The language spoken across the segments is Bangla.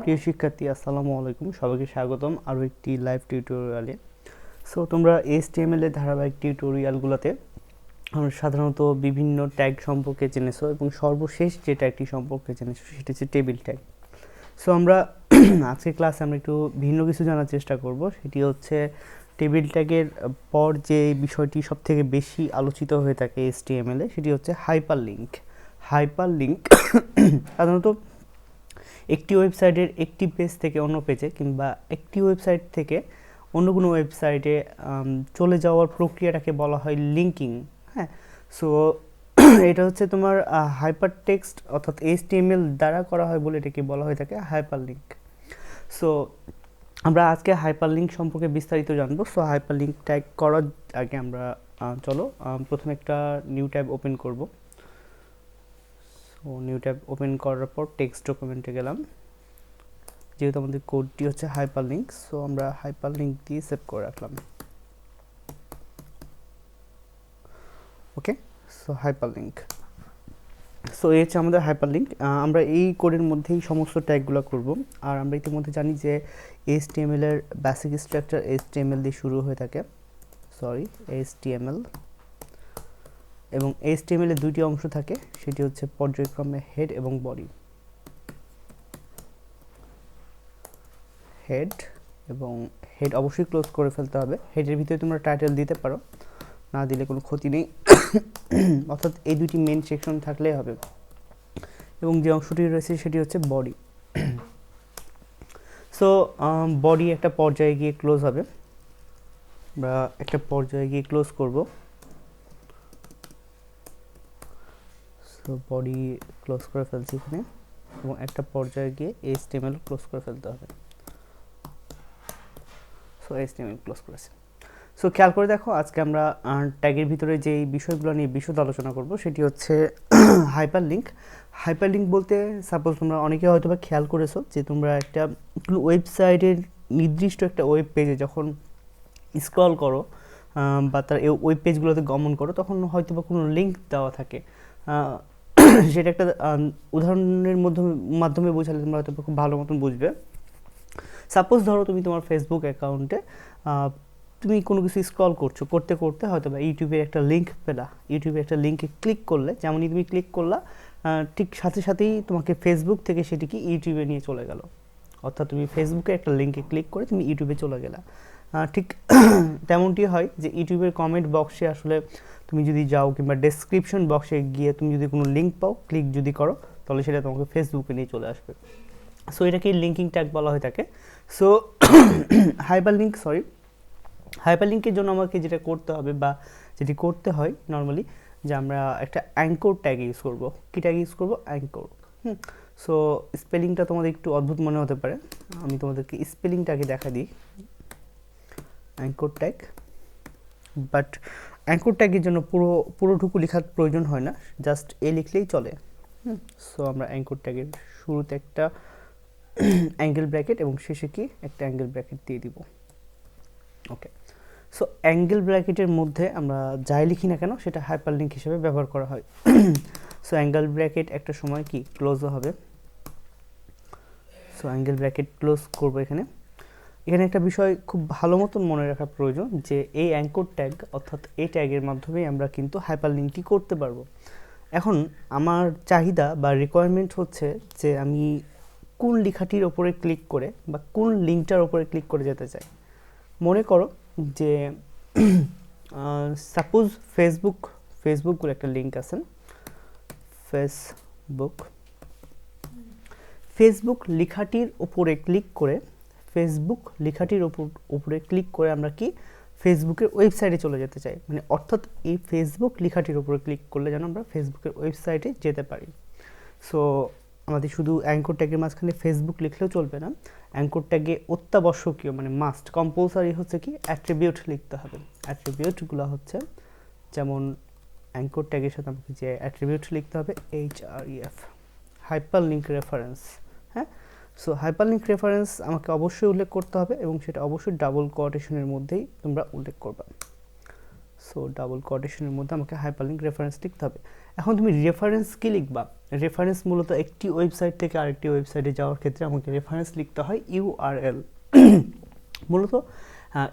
প্রিয় শিক্ষার্থী, আসসালামু আলাইকুম। সবাইকে স্বাগতম আরও একটি লাইভ টিউটোরিয়ালে। সো তোমরা HTML এর ধারাবাহিক টিউটোরিয়ালগুলোতে সাধারণত বিভিন্ন ট্যাগ সম্পর্কে জেনেছো এবং সর্বশেষ যে ট্যাগটি সম্পর্কে জেনেছো সেটি হচ্ছে টেবিল ট্যাগ। সো আমরা আজকের ক্লাসে আমরা একটু ভিন্ন কিছু জানার চেষ্টা করব, সেটি হচ্ছে টেবিল ট্যাগের পর যে বিষয়টি সবথেকে বেশি আলোচিত হয়ে থাকে HTML এ, সেটি হচ্ছে হাইপারলিংক। হাইপারলিংক সাধারণত একটি ওয়েবসাইটের একটি পেজ থেকে অন্য পেজে কিংবা একটি ওয়েবসাইট থেকে অন্য কোনো ওয়েবসাইটে চলে যাওয়ার প্রক্রিয়াটাকে বলা হয় লিঙ্কিং। হ্যাঁ, সো এটা হচ্ছে তোমার হাইপার টেক্সট অর্থাৎ HTML দ্বারা করা হয় বলে এটাকে বলা হয়ে থাকে হাইপারলিংক। সো আমরা আজকে হাইপারলিংক সম্পর্কে বিস্তারিত জানবো। সো হাইপারলিংক ট্যাগ করার আগে আমরা চলো প্রথমে একটা নিউ ট্যাব ওপেন করব। সো নিউ ট্যাব ওপেন করার পর টেক্সট ডকুমেন্টে গেলাম। যেহেতু আমাদের কোডটি হচ্ছে হাইপারলিংক, সো আমরা হাইপারলিংক দিয়ে সেভ করে রাখলাম। ওকে, সো হাইপারলিংক। সো এই হচ্ছে আমাদের হাইপারলিংক। আমরা এই কোডের মধ্যেই সমস্ত ট্যাগগুলো করব। আর আমরা ইতিমধ্যে জানি যে HTML এর বেসিক স্ট্রাকচার HTML দিয়ে শুরু হয়ে থাকে। HTML এবং HTML এর দুইটি অংশ থাকে, সেটি হচ্ছে পর্যায়ক্রমে হেড এবং বডি। হেড এবং হেড অবশ্যই ক্লোজ করে ফেলতে হবে। হেডের ভিতরে তোমরা টাইটেল দিতে পারো, না দিলে কোনো ক্ষতি নেই। অর্থাৎ এই দুটি মেন সেকশন থাকলেই হবে। এবং যে অংশটি রয়েছে সেটি হচ্ছে বডি। সো বডি একটা পর্যায়ে গিয়ে ক্লোজ হবে, বা একটা পর্যায়ে গিয়ে ক্লোজ করব। সো বডি ক্লোজ করে ফেলছি এখানে, এবং একটা পর্যায়ে গিয়ে HTML ক্লোজ করে ফেলতে হবে। সো HTML ক্লোজ করেছে। সো খেয়াল করে দেখো, আজকে আমরা ট্যাগের ভিতরে যে বিষয়গুলো নিয়ে বিশদ আলোচনা করব সেটি হচ্ছে হাইপারলিংক। হাইপারলিংক বলতে সাপোজ তোমরা অনেকে হয়তো বা খেয়াল করেছো যে তোমরা একটা ওয়েবসাইটের নির্দিষ্ট একটা ওয়েব পেজে যখন স্ক্রল করো বা তার এই ওয়েব পেজগুলোতে গমন করো, তখন হয়তো বা কোনো লিঙ্ক দেওয়া থাকে। সেটা একটা উদাহরণের মাধ্যমে বোঝালে তোমরা হয়তো খুব ভালো মতন বুঝবে। সাপোজ ধরো তুমি তোমার ফেসবুক অ্যাকাউন্টে তুমি কোনো কিছু স্ক্রল করতে করতে হয়তো বা ইউটিউবের একটা লিঙ্ক পেলা। ইউটিউবের একটা লিঙ্কে ক্লিক করলে, যেমনই তুমি ক্লিক করলা, ঠিক সাথে সাথেই তোমাকে ফেসবুক থেকে সেটি কি ইউটিউবে নিয়ে চলে গেল। অর্থাৎ তুমি ফেসবুকে একটা লিঙ্কে ক্লিক করে তুমি ইউটিউবে চলে গেলা। ঠিক তেমনটি হয় যে ইউটিউবের কমেন্ট বক্সে আসলে তুমি যদি যাও কিংবা ডেসক্রিপশন বক্সে গিয়ে তুমি যদি কোনো লিঙ্ক পাও, ক্লিক যদি করো, তাহলে সেটা তোমাকে ফেসবুকে নিয়ে চলে আসবে। সো এটাকে লিঙ্কিং ট্যাগ বলা হয়ে থাকে। সো হাইপারলিংকের জন্য আমাকে যেটা করতে হবে বা যেটি করতে হয় নর্মালি, যে আমরা একটা অ্যাঙ্কর ট্যাগ ইউজ করব। কী ট্যাগ ইউজ করব? অ্যাঙ্কর। সো স্পেলিংটা তোমাদের একটু অদ্ভুত মনে হতে পারে, আমি তোমাদেরকে স্পেলিংটাকে দেখা দিই। অ্যাঙ্কর ট্যাগ, বাট অ্যাঙ্কর ট্যাগের জন্য পুরোটুকু লেখার প্রয়োজন হয় না, জাস্ট লিখলেই চলে। সো আমরা অ্যাঙ্কর ট্যাগের শুরুতে একটা অ্যাঙ্গেল ব্র্যাকেট এবং শেষে কি একটা অ্যাঙ্গেল ব্র্যাকেট দিয়ে দিব। ওকে, সো অ্যাঙ্গেল ব্র্যাকেটের মধ্যে আমরা যাই লিখি না কেন সেটা হাইপারলিংক হিসেবে ব্যবহার করা হয়। সো অ্যাঙ্গেল ব্র্যাকেট একটা সময় কি ক্লোজও হবে। সো অ্যাঙ্গেল ব্র্যাকেট ক্লোজ করব। এখানে একটা বিষয় খুব ভালো মতন মনে রাখা প্রয়োজন, যে এই অ্যাঙ্কর ট্যাগ অর্থাৎ এই ট্যাগের মাধ্যমে আমরা কিন্তু হাইপারলিংকটি করতে পারবো। এখন আমার চাহিদা বা রিকোয়ারমেন্ট হচ্ছে যে আমি কোন লেখাটির ওপরে ক্লিক করে বা কোন লিঙ্কটার ওপরে ক্লিক করে যেতে চাই। মনে করো যে সাপোজ ফেসবুক বলে একটা লিঙ্ক আছে। ফেসবুক লেখাটির উপরে ক্লিক করে আমরা কি ফেসবুকের ওয়েবসাইটে চলে যেতে চাই। মানে অর্থাৎ এই ফেসবুক লেখাটির উপরে ক্লিক করলে যেন আমরা ফেসবুকের ওয়েবসাইটে যেতে পারি। সো আমাদের শুধু অ্যাঙ্কর ট্যাগের মাঝখানে ফেসবুক লিখলেও চলবে না, অ্যাঙ্কর ট্যাগে অত্যাবশ্যকীয় মানে মাস্ট কম্পালসারি হচ্ছে কি অ্যাট্রিবিউট লিখতে হবে। অ্যাট্রিবিউটগুলো হচ্ছে যেমন অ্যাঙ্কর ট্যাগের সাথে আমাকে যে অ্যাট্রিবিউট লিখতে হবে HREF, হাইপারলিংক রেফারেন্স। হ্যাঁ, সো হাইপারলিংক রেফারেন্স আমাকে অবশ্যই উল্লেখ করতে হবে এবং সেটা অবশ্যই ডাবল কোটেশনের মধ্যেই তোমরা উল্লেখ করবে। সো ডাবল কোটেশনের মধ্যে আমাকে হাইপারলিংক রেফারেন্স লিখতে হবে। এখন তুমি রেফারেন্স কি লিখবা? রেফারেন্স মূলত একটি ওয়েবসাইট থেকে আরেকটি ওয়েবসাইটে যাওয়ার ক্ষেত্রে আমাকে রেফারেন্স লিখতে হয় ইউআরএল। মূলত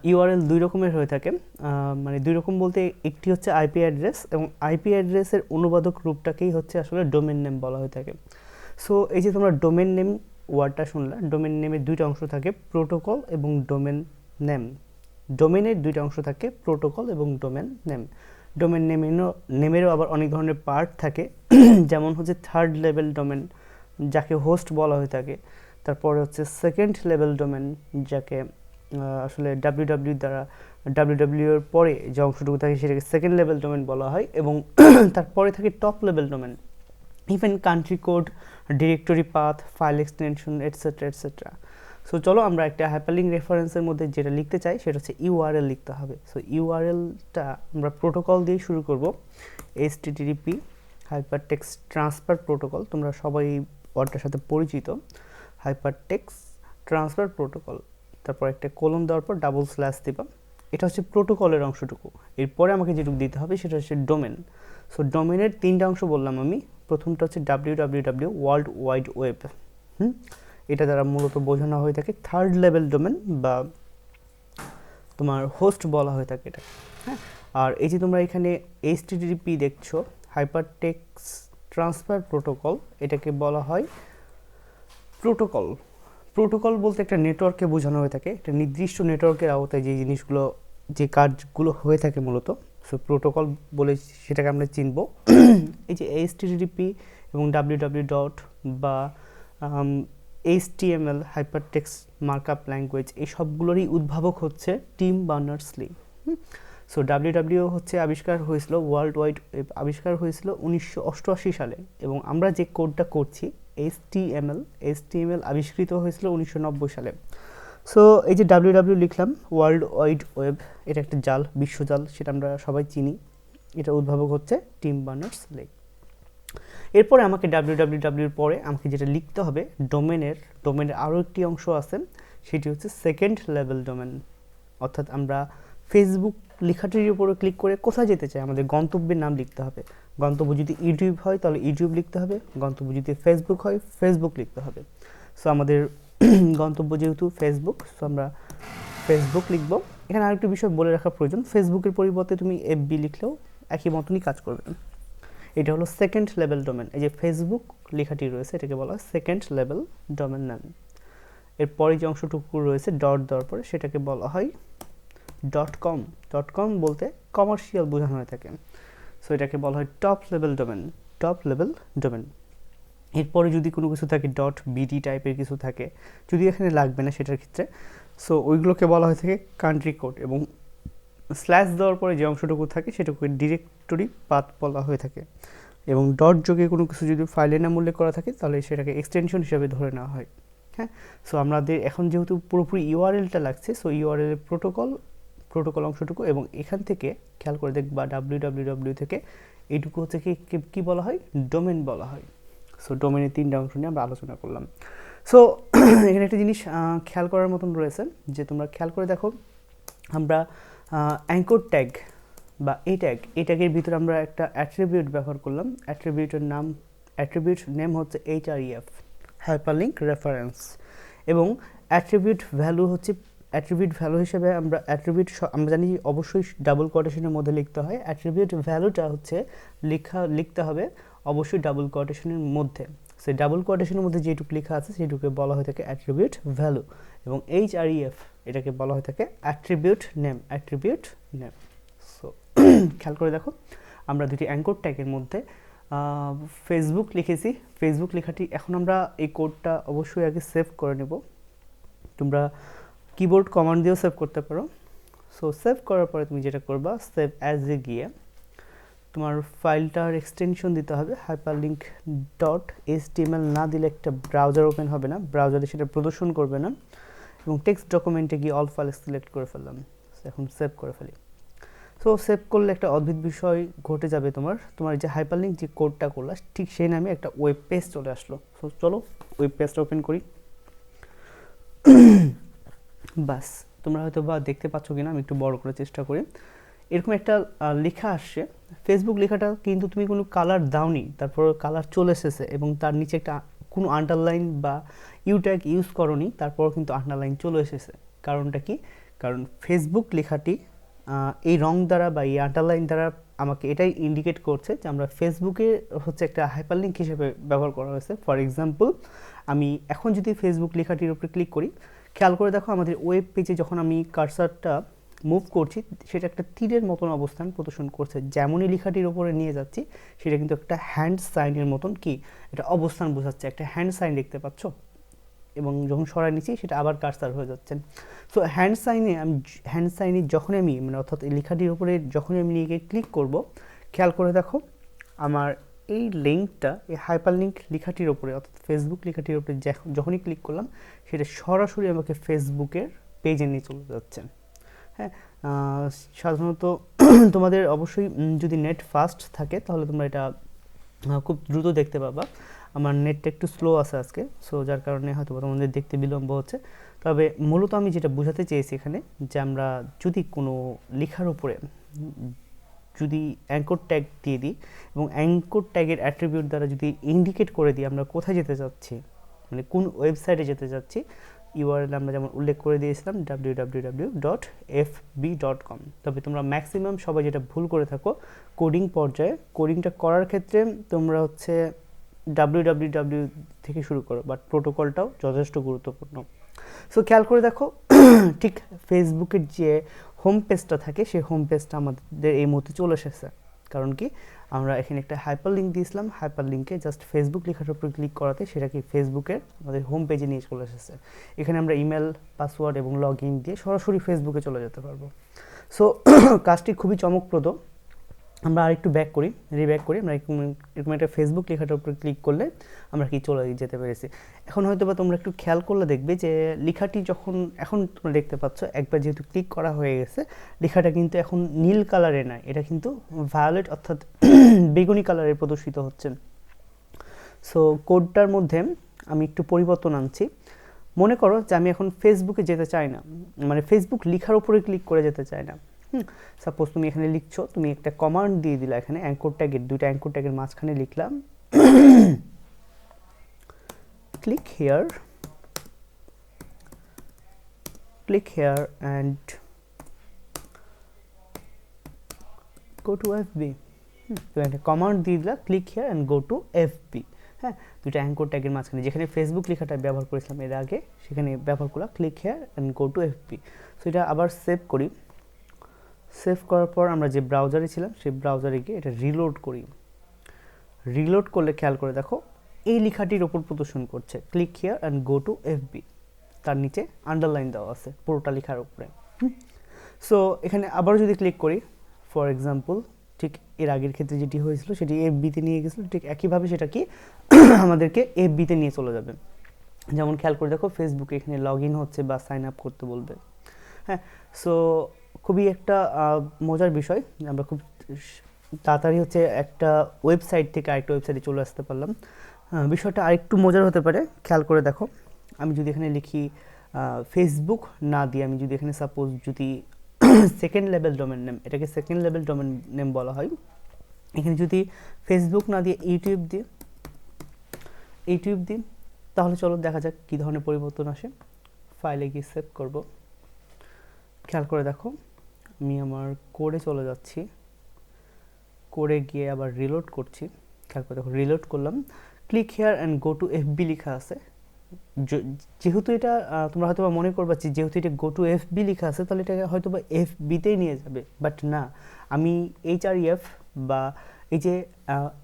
ইউআরএল দুই রকমের হয়ে থাকে, মানে দুই রকম বলতে একটি হচ্ছে আইপি অ্যাড্রেস, এবং আইপি অ্যাড্রেসের অনুবাদক রূপটাকেই হচ্ছে আসলে ডোমেন নেম বলা হয়ে থাকে। সো এই যে তোমরা ডোমেন নেম ওয়ার্ডটা শুনলা, ডোমেন নেমের দুইটা অংশ থাকে, প্রোটোকল এবং ডোমেন নেম। ডোমেনের দুইটা অংশ থাকে, প্রোটোকল এবং ডোমেন নেম। ডোমেন নেমেরও আবার অনেক ধরনের পার্ট থাকে, যেমন হচ্ছে থার্ড লেভেল ডোমেন, যাকে হোস্ট বলা হয়ে থাকে। তারপরে হচ্ছে সেকেন্ড লেভেল ডোমেন, যাকে আসলে ডাব্লিউ এর পরে যে অংশটুকু থাকে সেটাকে সেকেন্ড লেভেল ডোমেন বলা হয়, এবং তারপরে থাকে top level domain, even country code, directory path, file extension, etcetera etcetera. So চলো আমরা একটা হাইপারলিঙ্ক রেফারেন্সের মধ্যে যেটা লিখতে চাই সেটা হচ্ছে ইউআরএল লিখতে হবে। সো ইউআরএলটা আমরা প্রোটোকল দিয়ে শুরু করব, এইচটিটিপি হাইপারটেক্সট ট্রান্সফার প্রোটোকল। তোমরা সবাই ওয়ার্ডটার সাথে পরিচিত, হাইপারটেক্সট ট্রান্সফার প্রোটোকল। তারপর একটা কোলন দেওয়ার পর ডাবল স্ল্যাশ দিবা, এটা হচ্ছে প্রোটোকলের অংশটুকু। এরপরে আমাকে যেটুকু দিতে হবে সেটা হচ্ছে ডোমেন। সো ডোমেনের তিনটা অংশ বললাম আমি। প্রথমটা হচ্ছে www ওয়ার্ল্ড ওয়াইড ওয়েব, এটা দ্বারা মূলত বোঝানো হয়ে থাকে থার্ড লেভেল ডোমেন বা তোমার হোস্ট বলা হয়ে থাকে এটা, হ্যাঁ। আর এই যে তোমরা এখানে এইচটিটিপি দেখছো, হাইপারটেক্সট ট্রান্সফার প্রোটোকল, এটাকে বলা হয় প্রোটোকল। প্রোটোকল বলতে একটা নেটওয়ার্ককে বোঝানো হয়ে থাকে, একটা নির্দিষ্ট নেটওয়ার্কের আওতায় যে জিনিসগুলো, যে কাজগুলো হয়ে থাকে মূলত, সো প্রোটোকল বলে সেটাকে আমরা চিনব। এই যে এইচটিটিপি এবং www বা HTML হাইপারটেক্সট মার্কআপ ল্যাঙ্গুয়েজ, এই সবগুলোরই উদ্ভাবক হচ্ছে টিম বার্নার্স-লি। সো www হচ্ছে আবিষ্কার হয়েছিল, ওয়ার্ল্ড ওয়াইড ওয়েব আবিষ্কার হয়েছিল 1988 সালে, এবং আমরা যে কোডটা করছি HTML আবিষ্কৃত হয়েছিল 1990 সালে। সো এই যে www লিখলাম, ওয়ার্ল্ড ওয়াইড ওয়েব, এটা একটা জাল, বিশ্বজাল, সেটা আমরা সবাই চিনি। এটা উদ্ভাবক হচ্ছে টিম বার্নার্স-লি। এরপরে আমাকে www পরে আমাকে যেটা লিখতে হবে, ডোমেনের আরও একটি অংশ আছে, সেটি হচ্ছে সেকেন্ড লেভেল ডোমেন। অর্থাৎ আমরা ফেসবুক লেখাটির উপরে ক্লিক করে কোথায় যেতে চাই, আমাদের গন্তব্যের নাম লিখতে হবে। গন্তব্য যদি ইউটিউব হয় তাহলে ইউটিউব লিখতে হবে, গন্তব্য যদি ফেসবুক হয় ফেসবুক লিখতে হবে। সো আমাদের গন্তব্য যেহেতু ফেসবুক, সো আমরা ফেসবুক লিখব। এখানে আরেকটি বিষয় বলে রাখা প্রয়োজন, ফেসবুকের পরিবর্তে তুমি এফবি লিখলেও একই মতনই কাজ করবে। এটা হলো সেকেন্ড লেভেল ডোমেন। এই যে ফেসবুক লেখাটি রয়েছে এটাকে বলা হয় সেকেন্ড লেভেল ডোমেন নাম। এরপরে যে অংশটুকু রয়েছে ডট দেওয়ার পরে সেটাকে বলা হয় .com। .com বলতে কমার্শিয়াল বোঝানো হয়ে থাকে, সো এটাকে বলা হয় টপ লেভেল ডোমেন। এরপরে যদি কোনো কিছু থাকে .bd টাইপের কিছু থাকে, যদি এখানে লাগবে না সেটার ক্ষেত্রে, সো ওইগুলোকে বলা হয়ে থাকে কান্ট্রি কোড, এবং স্ল্যাশ দেওয়ার পরে যে অংশটুকু থাকে সেটুকুকে ডিরেক্টরি পাথ বলা হয়ে থাকে, এবং ডট যোগে কোনো কিছু যদি ফাইলের নাম উল্লেখ করা থাকে তাহলে সেটাকে এক্সটেনশন হিসাবে ধরে নেওয়া হয়, হ্যাঁ। সো আমাদের এখন যেহেতু পুরোপুরি ইউআরএলটা লাগছে, সো ইউআরএলের প্রোটোকল অংশটুকু, এবং এখান থেকে খেয়াল করে দেখবা www থেকে এইটুকু হচ্ছে কি বলা হয়, ডোমেন বলা হয়। সো ডোমেনের তিনটা অংশ নিয়ে আমরা আলোচনা করলাম। সো এখানে একটা জিনিস খেয়াল করার মতন রয়েছে, যে তোমরা খেয়াল করে দেখো, আমরা অ্যাঙ্কর ট্যাগ বা এই ট্যাগের ভিতরে আমরা একটা অ্যাট্রিবিউট ব্যবহার করলাম। অ্যাট্রিবিউট নেম হচ্ছে HREF, হাইপারলিঙ্ক রেফারেন্স, এবং অ্যাট্রিবিউট ভ্যালু হিসেবে আমরা আমরা জানি অবশ্যই ডাবল কোটেশনের মধ্যে লিখতে হয়। অ্যাট্রিবিউট ভ্যালুটা হচ্ছে লিখতে হবে অবশ্যই ডাবল কোটেশনের মধ্যে। সেই ডাবল কোটেশনের মধ্যে যেটুকু লেখা আছে সেটুকুকে বলা হয়ে থাকে অ্যাট্রিবিউট ভ্যালু, এবং HREF এটাকে বলা হয়ে থাকে অ্যাট্রিবিউট নেম। সো খেয়াল করে দেখো, আমরা দুটি অ্যাঙ্কর ট্যাগের মধ্যে ফেসবুক লিখেছি। ফেসবুক লেখাটি এখন আমরা এই কোডটা অবশ্যই আগে সেভ করে নেব। তোমরা কিবোর্ড কমান্ড দিয়েও সেভ করতে পারো। সো সেভ করার পরে তুমি যেটা করবা, সেভ অ্যাজে গিয়ে তোমার ফাইলটার এক্সটেনশন দিতে হবে hyperlink.html। না দিলে একটা ব্রাউজার ওপেন হবে না, ব্রাউজারে সেটা প্রদর্শন করবে না, এবং টেক্সট ডকুমেন্টে গিয়ে অল ফাইল সিলেক্ট করে ফেললাম। এখন সেভ করে ফেলি। সো সেভ করলে একটা অদ্ভুত বিষয় ঘটে যাবে, তোমার যে হাইপারলিঙ্ক যে কোডটা করলা ঠিক সেই নামে একটা ওয়েব পেজ চলে আসলো। সো চলো ওয়েব পেজটা ওপেন করি। বাস তোমরা হয়তো বা দেখতে পাচ্ছ কিনা, আমি একটু বড় করার চেষ্টা করি। এরকম একটা লেখা আসছে, ফেসবুক লেখাটা কিন্তু তুমি কোনো কালার দাওনি, তারপর কালার চলে এসেছে এবং তার নিচে একটা কোনো আন্ডারলাইন বা ইউ ট্যাগ ইউজ করনি, তারপর কিন্তু আন্ডারলাইন চলে এসেছে। কারণটা কি? কারণ ফেসবুক লেখাটি এই রং দ্বারা বা এই আন্ডারলাইন দ্বারা আমাকে এটাই ইন্ডিকেট করছে যে আমরা ফেসবুকে হচ্ছে একটা হাইপারলিঙ্ক হিসেবে ব্যবহার করা হয়েছে। ফর এক্সাম্পল, আমি এখন যদি ফেসবুক লেখাটির উপরে ক্লিক করি, খেয়াল করে দেখো আমাদের ওয়েব পেজে যখন আমি কার্সারটা মুভ করছি সেটা একটা তীরের মতন অবস্থান প্রদর্শন করছে। যেমনই লেখাটির ওপরে নিয়ে যাচ্ছি সেটা কিন্তু একটা হ্যান্ড সাইনের মতন কি এটা অবস্থান বোঝাচ্ছে, একটা হ্যান্ড সাইন দেখতে পাচ্ছ, এবং যখন সরাই নিচ্ছি সেটা আবার কার্সার হয়ে যাচ্ছে। সো হ্যান্ড সাইনে যখন আমি মানে অর্থাৎ এই লেখাটির উপরে যখনই আমি নিয়ে গিয়ে ক্লিক করব, খেয়াল করে দেখো আমার এই লিঙ্কটা এই হাইপার লিঙ্ক লেখাটির ওপরে অর্থাৎ ফেসবুক লেখাটির উপরে যখনই ক্লিক করলাম সেটা সরাসরি আমাকে ফেসবুকের পেজে নিয়ে চলে যাচ্ছে। হ্যাঁ, সাধারণত তোমাদের অবশ্যই যদি নেট ফাস্ট থাকে তাহলে তোমরা এটা খুব দ্রুত দেখতে পাবা। আমার নেটটা একটু স্লো আছে আজকে, সো যার কারণে হয়তো তোমাদের দেখতে বিলম্ব হচ্ছে। তবে মূলত আমি যেটা বোঝাতে চেয়েছি এখানে যে আমরা যদি কোনো লেখার উপরে যদি অ্যাঙ্কর ট্যাগ দিয়ে দিই এবং অ্যাঙ্কর ট্যাগের অ্যাট্রিবিউট দ্বারা যদি ইন্ডিকেট করে দিই আমরা কোথায় যেতে চাচ্ছি, মানে কোন ওয়েবসাইটে যেতে চাচ্ছি, ইউআরএল আমরা যেমন উল্লেখ করে দিয়েছিলাম www.fb.com। তবে তোমরা ম্যাক্সিমাম সবাই যেটা ভুল করে থাকো কোডিং পর্যায়ে, কোডিংটা করার ক্ষেত্রে তোমরা হচ্ছে www থেকে শুরু করো, বাট প্রোটোকলটাও যথেষ্ট গুরুত্বপূর্ণ। সো খেয়াল করে দেখো ঠিক ফেসবুকের যে হোম পেজটা থাকে সেই হোম পেজটা আমাদের এই মুহূর্তে চলে এসেছে। কারণ কি আমরা এখানে একটা হাইপার লিঙ্ক দিয়েছিলাম, হাইপার লিঙ্কে জাস্ট ফেসবুক লেখার উপর ক্লিক করাতে সেটা কি ফেসবুকের আমাদের হোম পেজে নিয়ে চলে এসেছে। এখানে আমরা ইমেল, পাসওয়ার্ড এবং লগ ইন দিয়ে সরাসরি ফেসবুকে চলে যেতে পারবো। সো কাজটি খুবই চমকপ্রদ। আমরা আরেকটু ব্যাক করি, রিব্যাক করি, আমরা এরকম একটা ফেসবুক লেখাটার উপরে ক্লিক করলে আমরা কি চলে যেতে পেরেছি। এখন হয়তো বা তোমরা একটু খেয়াল করলে দেখবে যে লেখাটি যখন এখন তোমরা দেখতে পাচ্ছ একবার যেহেতু ক্লিক করা হয়ে গেছে লেখাটা কিন্তু এখন নীল কালারে নয়, এটা কিন্তু ভায়োলেট অর্থাৎ বেগুনি কালারে প্রদর্শিত হচ্ছে। সো কোডটার মধ্যে আমি একটু পরিবর্তন আনছি। মনে করো যে আমি এখন ফেসবুকে যেতে চাই না, মানে ফেসবুক লেখার উপরে ক্লিক করে যেতে চাই না। সাপোজ তুমি এখানে লিখছো, তুমি একটা কমান্ড দিয়ে দিলা, এখানে অ্যাঙ্কর ট্যাগের দুইটা অ্যাঙ্কর ট্যাগের মাঝখানে লিখলাম click here and go to FB. তুমি একটা কমান্ড দিয়ে দিলা click here and go to FB. হ্যাঁ, দুইটা অ্যাঙ্কর ট্যাগের মাঝখানে যেখানে ফেসবুক লেখাটা ব্যবহার করেছিলাম এর আগে সেখানে ব্যবহার করলাম click here and go to FB. So এটা আবার সেভ করি। সেভ করার পর আমরা যে ব্রাউজারে ছিলাম সেই ব্রাউজারে গিয়ে এটা রিলোড করি। রিলোড করলে খেয়াল করে দেখো এই লেখাটির ওপর প্রদর্শন করছে click here and go to FB, তার নিচে আন্ডারলাইন দেওয়া আছে পুরোটা লেখার উপরে। সো এখানে আবার যদি ক্লিক করি, ফর এক্সাম্পল ঠিক এর আগের ক্ষেত্রে যেটি হয়েছিল সেটি এফবিতে নিয়ে গেছিলো, ঠিক একইভাবে সেটা কি আমাদেরকে এফবিতে নিয়ে চলে যাবে। যেমন খেয়াল করে দেখো ফেসবুকে এখানে লগ ইন হচ্ছে বা সাইন আপ করতে বলবে। হ্যাঁ, সো খুবই একটা মজার বিষয়, আমরা খুব তাড়াতাড়ি হচ্ছে একটা ওয়েবসাইট থেকে আরেকটা ওয়েবসাইটে চলে আসতে পারলাম। বিষয়টা আরেকটু মজার হতে পারে, খেয়াল করে দেখো আমি যদি এখানে লিখি ফেসবুক না দিয়ে আমি যদি এখানে সাপোজ যদি সেকেন্ড লেভেল ডোমেন নেম, এটাকে সেকেন্ড লেভেল ডোমেন নেম বলা হয়, এখানে যদি ফেসবুক না দিয়ে ইউটিউব দিই তাহলে চলো দেখা যাক কী ধরনের পরিবর্তন আসে। ফাইলে গিয়ে সেভ করব। খেয়াল করে দেখো আমি আমার কোডে চলে যাচ্ছি, কোডে গিয়ে আবার রিলোড করছি। খেয়াল করে দেখো রিলোড করলাম, click here and go to FB লেখা আছে। যেহেতু এটা তোমরা হয়তো মনে করবা যেহেতু এটা গো টু এফবি লেখা আছে তাহলে এটাকে হয়তো বা এফবিতেই নিয়ে যাবে, বাট না, আমি এইচআরইএফ বা এই যে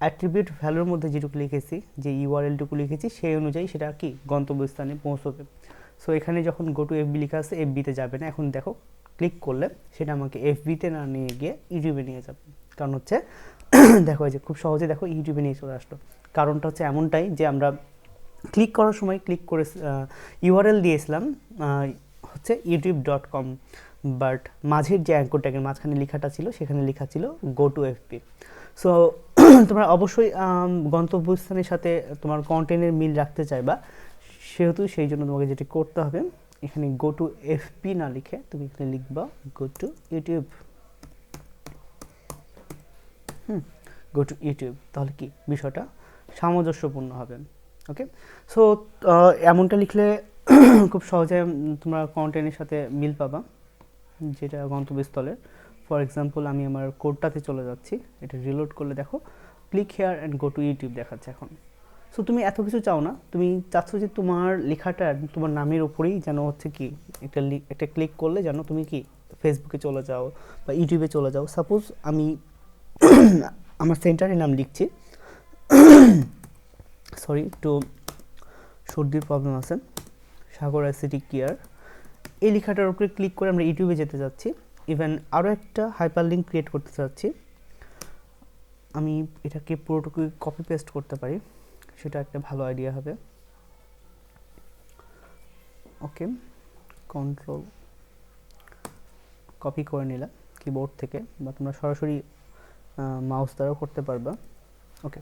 অ্যাট্রিবিউট ভ্যালুর মধ্যে যেটুকু লিখেছি, যে ইউআরএলটুকু লিখেছি সেই অনুযায়ী সেটা কি গন্তব্যস্থানে পৌঁছবে। সো এখানে যখন গো টু এফবি লেখা আছে এফবিতে যাবে না, এখন দেখো ক্লিক করলে সেটা আমাকে এফবিতে না নিয়ে গিয়ে ইউটিউবে নিয়ে যাবে। কারণ হচ্ছে দেখো যে খুব সহজে দেখো ইউটিউবে নিয়ে চলে আসলো। কারণটা হচ্ছে এমনটাই যে আমরা ক্লিক করার সময় ক্লিক করে ইউআরএল দিয়েছিলাম হচ্ছে youtube.com, বাট মাঝের যে অ্যাঙ্কর ট্যাগের মাঝখানে লেখাটা ছিল সেখানে লেখা ছিল গো টু এফবি। সো তোমরা অবশ্যই গন্তব্যস্থানের সাথে তোমার কন্টেন্টের মিল রাখতে চাইবা, সেহেতু সেই জন্য তোমাকে যেটি করতে হবে এখানে গো টু এফবি না লিখে তুমি এখানে লিখবা go to YouTube. Go to YouTube, তাহলে কি বিষয়টা সামঞ্জস্যপূর্ণ হবে। ওকে, সো এমনটা লিখলে খুব সহজে তোমরা কন্টেন্টের সাথে মিল পাবা যেটা গন্তব্যস্থলের। ফর এক্সাম্পল আমি আমার কোডটাতে চলে যাচ্ছি, এটা রিলোড করলে দেখো click here and go two YouTube দেখাচ্ছে এখন। সো তুমি এত কিছু চাও না, তুমি চাচ্ছ যে তোমার লেখাটা তোমার নামের ওপরেই যেন হচ্ছে কি একটা ক্লিক করলে যেন তুমি কি ফেসবুকে চলে যাও বা ইউটিউবে চলে যাও। সাপোজ আমি আমার সেন্টারের নাম লিখছি, সরি একটু সর্দির প্রবলেম আছে, সাগর অ্যাসিডিক কেয়ার, এই লেখাটার উপরে ক্লিক করে আমরা ইউটিউবে যেতে যাচ্ছি। ইভেন আরও একটা হাইপার লিঙ্ক ক্রিয়েট করতে চাচ্ছি, আমি এটাকে পুরোটুকু কপি পেস্ট করতে পারি, সেটা একটা ভালো আইডিয়া হবে। ওকে, কন্ট্রোল কপি করে নিলাম কিবোর্ড থেকে, বা তোমরা সরাসরি মাউস দ্বারাও করতে পারবা। ওকে,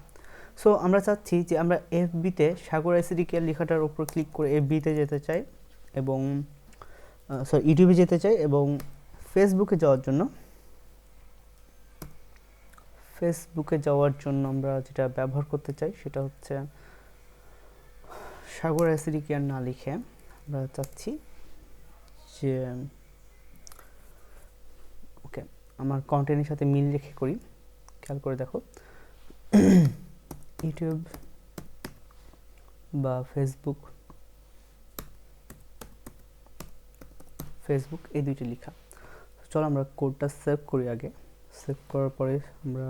সো আমরা চাচ্ছি যে আমরা এফবিতে সাগর অ্যাসিডিকের লেখাটার উপর ক্লিক করে এফবিতে যেতে চাই এবং সরি ইউটিউবে যেতে চাই, এবং ফেসবুকে যাওয়ার জন্য আমরা যেটা ব্যবহার করতে চাই সেটা হচ্ছে সাগর অ্যাসিডিক কেয়ার না লিখে আমরা চাচ্ছি যে ওকে আমার কন্টেন্টের সাথে মিল রেখে করি। খেয়াল করে দেখো ইউটিউব বা ফেসবুক এই দুইটি লেখা। চলো আমরা কোডটা সেভ করি আগে। সেভ করার পরে আমরা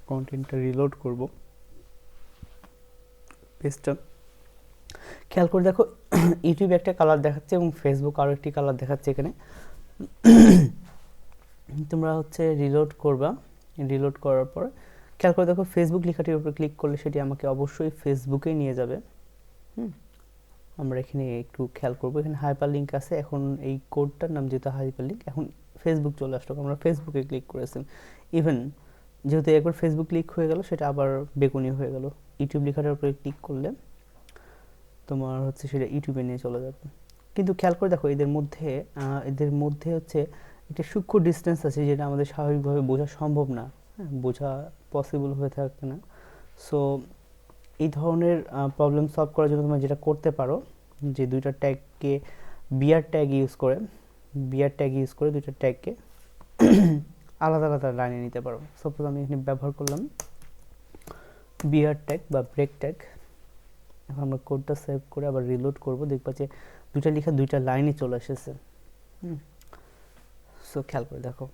কন্টেন্টটা রিলোড করব পেজটা। খেয়াল করে দেখো ইউটিউব একটা কালার দেখাচ্ছে এবং ফেসবুক আরও একটি কালার দেখাচ্ছে এখানে। তোমরা হচ্ছে রিলোড করবা, রিলোড করার পর খেয়াল করে দেখো ফেসবুক লেখাটির উপর ক্লিক করলে সেটি আমাকে অবশ্যই ফেসবুকেই নিয়ে যাবে। আমরা এখানে একটু খেয়াল করবো, এখানে হাইপার লিঙ্ক আছে, এখন এই কোডটার নাম যেহেতু হাইপার লিঙ্ক, এখন ফেসবুক চলে আসলো, আমরা ফেসবুকে ক্লিক করেছি। ইভেন যেহেতু একবার ফেসবুক ক্লিক হয়ে গেল সেটা আবার বেগুনি হয়ে গেল, ইউটিউব লেখাটার উপরে ক্লিক করলে তোমার হচ্ছে সেটা ইউটিউবে নিয়ে চলে যাবে। কিন্তু খেয়াল করে দেখো এদের মধ্যে হচ্ছে একটা সূক্ষ্ম ডিস্টেন্স আছে যেটা আমাদের স্বাভাবিকভাবে বোঝা সম্ভব না, বোঝা পসিবল হয়ে থাকে না। সো এই ধরনের প্রবলেম সলভ করার জন্য তোমরা যেটা করতে পারো যে দুইটা ট্যাগকে বিআর ট্যাগ ইউজ করে দুইটা ট্যাগকে আলাদা আলাদা লাইনে নিতে পারো। সাপোজ আমি এখানে ব্যবহার করলাম বিআর ট্যাগ বা ব্রেক ট্যাগ। এখন আমরা কোডটা সেভ করে আবার রিলোড করব, দেখবা যে দুইটা লেখা দুইটা লাইনে চলে এসেছে। সো খেয়াল করে দেখো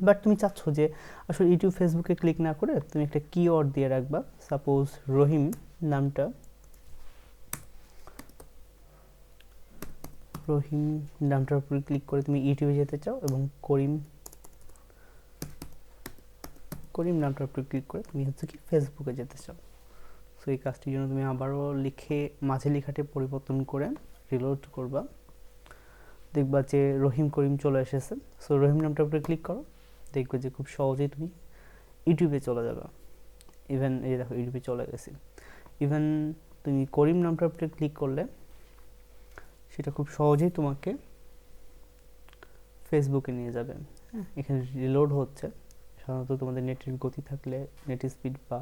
বাট তুমি চাচ্ছ যে আসলে ইউটিউব ফেসবুকে ক্লিক না করে তুমি একটা কিওয়ার্ড দিয়ে রাখবা। সাপোজ রহিম নামটার উপরে ক্লিক করে তুমি ইউটিউবে যেতে চাও এবং করিম নামটার উপরে ক্লিক করে তুমি হচ্ছে কি ফেসবুকে যেতে চাও। সো এই কাজটির জন্য তুমি আবারও লিখে মাঝে লেখাটি পরিবর্তন করে রিলোড করবা, দেখবা যে রহিম করিম চলে এসেছে। সো রহিম নামটার উপরে ক্লিক করো, দেখবে যে খুব সহজেই তুমি ইউটিউবে চলে যাবে। ইভেন এই দেখো ইউটিউবে চলে গেছি। ইভেন তুমি করিম নামটার উপরে ক্লিক করলে সেটা খুব সহজেই তোমাকে ফেসবুকে নিয়ে যাবে। এখানে রিলোড হচ্ছে, সাধারণত তোমাদের নেটের গতি থাকলে নেট স্পিড বা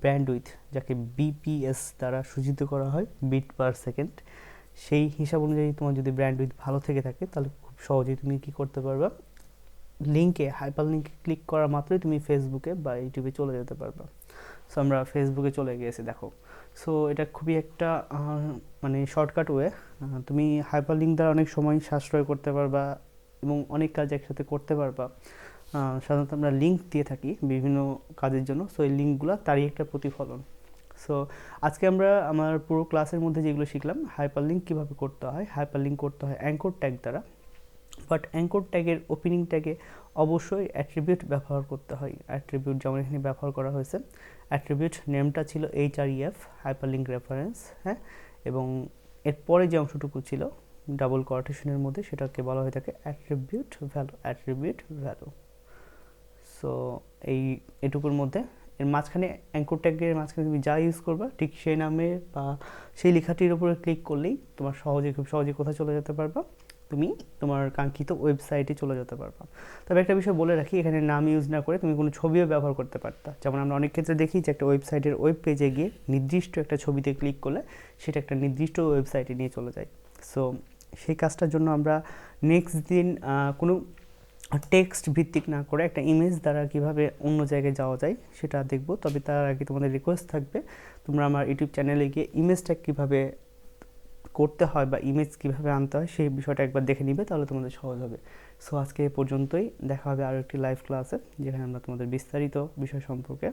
ব্যান্ডউইথ, যাকে বিপিএস দ্বারা সূচিত করা হয়, বিট পার সেকেন্ড, সেই হিসাব অনুযায়ী তোমার যদি ব্যান্ডউইথ ভালো থেকে থাকে তাহলে খুব সহজেই তুমি কি করতে পারবা, হাইপার লিঙ্কে ক্লিক করা মাত্রই তুমি ফেসবুকে বা ইউটিউবে চলে যেতে পারবা। সো আমরা ফেসবুকে চলে গিয়েছি দেখো। সো এটা খুবই একটা মানে শর্টকাট ওয়ে, তুমি হাইপার লিঙ্ক দ্বারা অনেক সময় সাশ্রয় করতে পারবা এবং অনেক কাজ একসাথে করতে পারবা। সাধারণত আমরা লিঙ্ক দিয়ে থাকি বিভিন্ন কাজের জন্য, সো এই লিঙ্কগুলো তারই একটা প্রতিফলন। সো আজকে আমরা আমার পুরো ক্লাসের মধ্যে যেগুলো শিখলাম, হাইপার লিঙ্ক কীভাবে করতে হয়, হাইপার লিঙ্ক করতে হয় অ্যাঙ্কর ট্যাগ দ্বারা। বাট অ্যাঙ্কর ট্যাগের ওপেনিং ট্যাগে অবশ্যই অ্যাট্রিবিউট ব্যবহার করতে হয়। অ্যাট্রিবিউট যেমন এখানে ব্যবহার করা হয়েছে, অ্যাট্রিবিউট নেমটা ছিল HREF হাইপার লিঙ্ক রেফারেন্স, হ্যাঁ, এবং এরপরে যে অংশটুকু ছিল ডাবল কোটেশনের মধ্যে সেটাকে বলা হয়ে থাকে অ্যাট্রিবিউট ভ্যালু। সো এটুকুর মধ্যে এর মাঝখানে অ্যাঙ্কর ট্যাগের মাঝখানে তুমি যা ইউজ করবা ঠিক সেই নামে বা সেই লেখাটির উপরে ক্লিক করলেই তোমার খুব সহজে কোথায় চলে যেতে পারবা, তুমি তোমার কাঙ্ক্ষিত ওয়েবসাইটে চলে যেতে পারবা। তবে একটা বিষয় বলে রাখি, এখানে নাম ইউজ না করে তুমি কোনো ছবিও ব্যবহার করতে পারতা। যেমন আমরা অনেক ক্ষেত্রে দেখি যে একটা ওয়েবসাইটের ওয়েব পেজে গিয়ে নির্দিষ্ট একটা ছবিতে ক্লিক করলে সেটা একটা নির্দিষ্ট ওয়েবসাইটে নিয়ে চলে যায়। সো সেই কাজটার জন্য আমরা নেক্সট দিন কোনো টেক্সট ভিত্তিক না করে একটা ইমেজ দ্বারা কিভাবে অন্য জায়গায় যাওয়া যায় সেটা দেখব। তবে তার আগে তোমাদের রিকোয়েস্ট থাকবে তোমরা আমার ইউটিউব চ্যানেলে গিয়ে ইমেজটা কীভাবে করতে হয় বা ইমেজ কীভাবে আনতে হয় সেই বিষয়টা একবার দেখে নিবে, তাহলে তোমাদের সহজ হবে। সো আজকে এ পর্যন্তই, দেখা হবে আরও একটি লাইভ ক্লাসে যেখানে আমরা তোমাদের বিস্তারিত বিষয় সম্পর্কে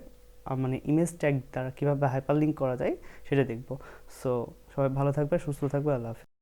মানে ইমেজ ট্যাগ দ্বারা কীভাবে হাইপার লিঙ্ক করা যায় সেটা দেখব। সো সবাই ভালো থাকবে, সুস্থ থাকবে, আল্লাহ হাফেজ।